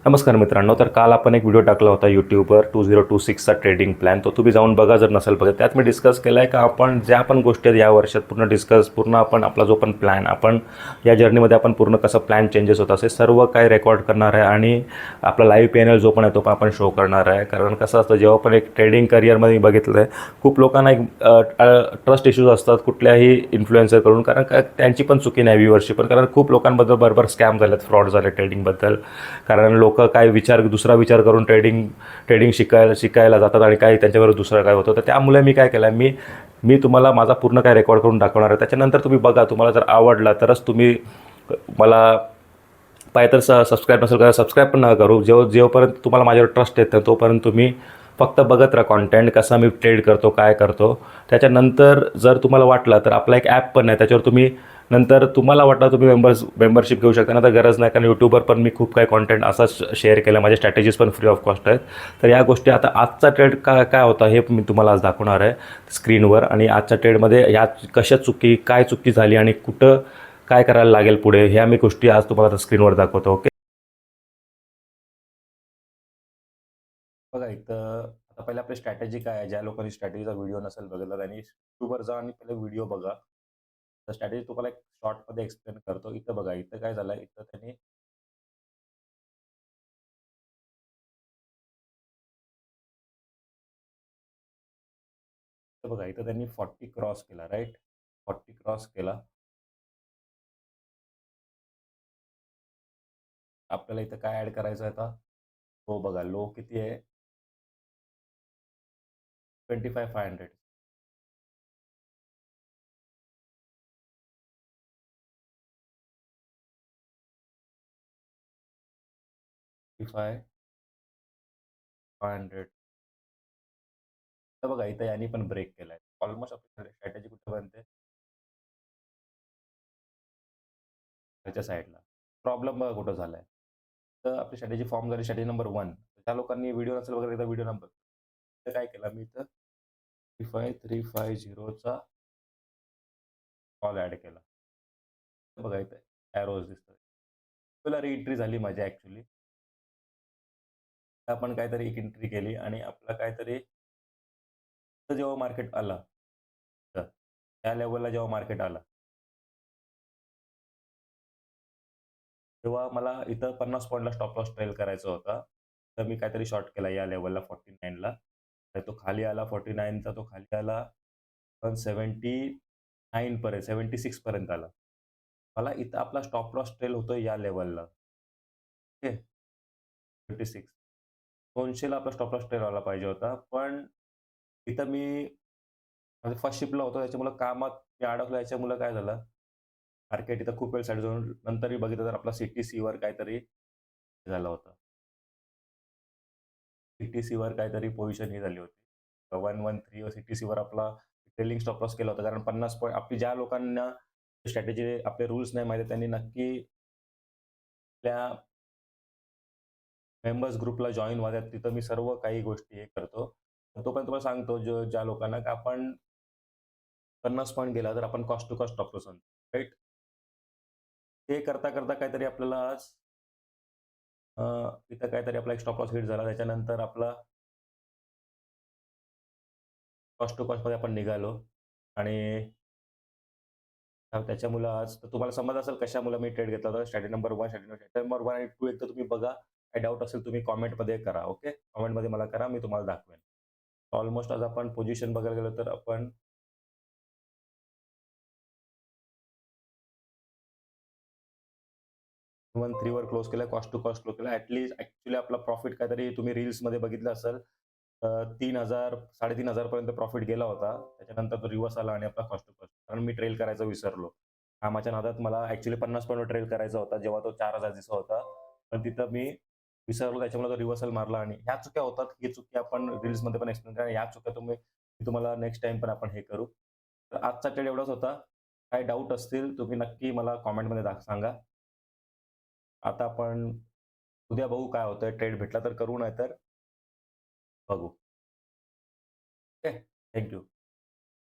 नमस्कार मित्रांनो. तर काल आपण एक व्हिडिओ टाकला होता यूट्यूबवर 2026चा ट्रेडिंग प्लॅन. तो तुम्ही जाऊन बघा जर नसेल बघत. त्यात मी डिस्कस केला आहे का आपण ज्या पण गोष्टी आहेत या वर्षात पूर्ण आपण आपला जो पण प्लॅन आपण या जर्नीमध्ये आपण पूर्ण कसं प्लॅन चेंजेस होत असे सर्व काही रेकॉर्ड करणार आहे आणि आपला लाईव्ह पॅनल जो पण आहे तो पण आपण शो करणार आहे. कारण कसं असतं जेव्हा पण एक ट्रेडिंग करिअरमध्ये मी बघितलं आहे खूप लोकांना एक ट्रस्ट इश्यूज असतात कुठल्याही इन्फ्लुएन्सरकडून. कारण त्यांची पण चुकी नाही व्ह्यूअरशिप पण, कारण खूप लोकांबद्दल बरोबर स्कॅम झालेत, फ्रॉड झाले ट्रेडिंगबद्दल. कारण लोक काय दुसरा विचार करून ट्रेडिंग ट्रेडिंग शिकायला जातात आणि काय त्यांच्याबरोबर दुसरं काय होतं. तर त्यामुळे मी काय केलं आहे, मी तुम्हाला माझा पूर्ण काय रेकॉर्ड करून दाखवणार आहे. त्याच्यानंतर तुम्ही बघा, तुम्हाला जर आवडला तरच तुम्ही मला पाहिजे तर सबस्क्राईब नसेल करा, सबस्क्राईब पण नका करू. जेव्हापर्यंत तुम्हाला माझ्यावर ट्रस्ट येतं तोपर्यंत तुम्ही फक्त बघत राहा कॉन्टेंट, कसा मी ट्रेड करतो, काय करतो. त्याच्यानंतर जर तुम्हाला वाटलं तर आपला एक ॲप पण आहे, त्याच्यावर तुम्ही नंतर तुम्हाला वाटलं तुम्ही मेंबरशिप घेऊ शकता. ना तर गरज नाही, कारण यूट्यूबवर पण मी खूप काही कॉन्टेंट असाच शेअर केला. माझ्या स्ट्रॅटेजीज पण फ्री ऑफ कॉस्ट आहेत. तर या गोष्टी आता आजचा ट्रेड काय होता हे मी तुम्हाला आज दाखवणार आहे स्क्रीनवर. आणि आजच्या ट्रेडमध्ये ह्या काय चुकी झाली आणि कुठं काय करायला लागेल पुढे, ह्या मी गोष्टी आज तुम्हाला स्क्रीनवर दाखवतो. ओके, बघा इथं आता पहिले आपली स्ट्रॅटेजी काय आहे. ज्या लोकांनी स्ट्रॅटेजीचा व्हिडिओ नसेल बघितला त्यांनी यूट्यूबवर जा आणि पहिले व्हिडिओ बघा. तर स्ट्रॅटेजी तुम्हाला एक शॉर्टमध्ये एक्सप्लेन करतो. इथं बघा, इथं काय झालं, इथं त्यांनी इथं बघा, इथं त्यांनी 40 क्रॉस केला, राईट. 40 क्रॉस केला. आपल्याला इथं काय ऍड करायचं आहे आता, हो बघा, लो किती आहे, 25,500. 25,500. तर बघा इथं यांनी पण ब्रेक केलाय. ऑलमोस्ट आपली स्ट्रॅटेजी कुठं बनते, त्याच्या साईडला. प्रॉब्लेम बघा कुठं झालाय. तर आपली स्ट्रॅटेजी फॉर्म झाली, स्ट्रॅटेजी नंबर 1. त्या लोकांनी व्हिडिओ नसेल वगैरे इथं व्हिडिओ नंबर, तर काय केला मी इथं 35350चा कॉल ॲड केला. बघा इथे ॲरोज दिसतोय. तुला रीएंट्री झाली माझी ॲक्च्युली. आपण काहीतरी एक एंट्री केली आणि आपलं काहीतरी जेव्हा मार्केट आला, तर त्या लेवलला जेव्हा मार्केट आला, तेव्हा मला इथं 50 पॉईंटला स्टॉप लॉस ट्रेल करायचा होता. तर मी काहीतरी शॉर्ट केला या लेवलला 49ला. तर तो खाली आला 49चा, तो खाली आला पण 79 पर्यंत, 76 पर्यंत आला. मला इथं आपला स्टॉप लॉस ट्रेल होतो या लेवलला. ओके, 56 200ला आपला स्टॉप लॉस ट्रेल आला पाहिजे होता. पण इथं मी म्हणजे फर्स्ट शिपला होतो, त्याच्यामुळं कामात मी अडकलो. याच्यामुळं काय झालं, मार्केट इथं खूप वेळ साईड जाऊन नंतरही बघितलं तर आपला CTCवर काहीतरी झालं होतं. CTCवर काहीतरी पोझिशन ही झाली होती. 113 CTCवर आपला ट्रेलिंग स्टॉप लॉस केला होता. कारण 50 पॉईंट आपली ज्या लोकांना स्ट्रॅटेजी आपले रूल्स नाही माहिती, त्यांनी नक्की त्या मेंबर्स ग्रुपला जॉइन व्हा. तिथं मी सर्व काही गोष्टी हे करतो. तर तो पण तुम्हाला सांगतो, ज्या लोकांना की आपण 50 पॉईंट गेला तर आपण cost to cost stop loss आणतो, राईट. ते करता करता काहीतरी आपल्याला आज इथं काहीतरी आपला एक स्टॉप लॉस हिट झाला. त्याच्यानंतर आपला कॉस्ट टू कॉस्टमध्ये आपण निघालो आणि त्याच्यामुळं आज तर तुम्हाला समज असेल कशामुळे मी ट्रेड घेतला होता. स्ट्रॅटेजी नंबर 1, स्ट्रॅटेजी नंबर 1 आणि 2 एकदा तुम्ही बघा. काही डाऊट असेल तुम्ही कॉमेंटमध्ये करा. ओके, कॉमेंटमध्ये मला करा, मी तुम्हाला दाखवेन. ऑलमोस्ट आज आपण पोझिशन बघायला गेलो तर आपण 13 वर क्लोज केला, कॉस्ट टू कॉस्ट क्लोज केला. ॲक्च्युली आपला प्रॉफिट काहीतरी तुम्ही रील्समध्ये बघितलं असेल, 3,000 3,500 पर्यंत प्रॉफिट गेला होता. त्याच्यानंतर तो रिव्हर्स आला आणि आपला कॉस्ट टू कॉस्ट, कारण मी ट्रेल करायचं विसरलो. कामाच्या नादात मला ॲक्च्युली 50 पॉईंटवर ट्रेल करायचा होता, जेव्हा तो 4,000 दिसत होता. पण तिथं मी विसरलो, त्याच्यामुळे तो रिव्हर्सल मारला. आणि ह्या चुक्या होतात. ही चुकी आपण रील्समध्ये पण एक्सप्लेन करा. ह्या चुक्या मी तुम्हाला नेक्स्ट टाइम पण आपण हे करू. तर आजचा ट्रेड एवढाच होता. काही डाऊट असतील तुम्ही नक्की मला कॉमेंटमध्ये सांगा. आता आपण उद्या बघू काय होतंय. ट्रेड भेटला तर करू, नाहीतर बघू. Okay, thank you.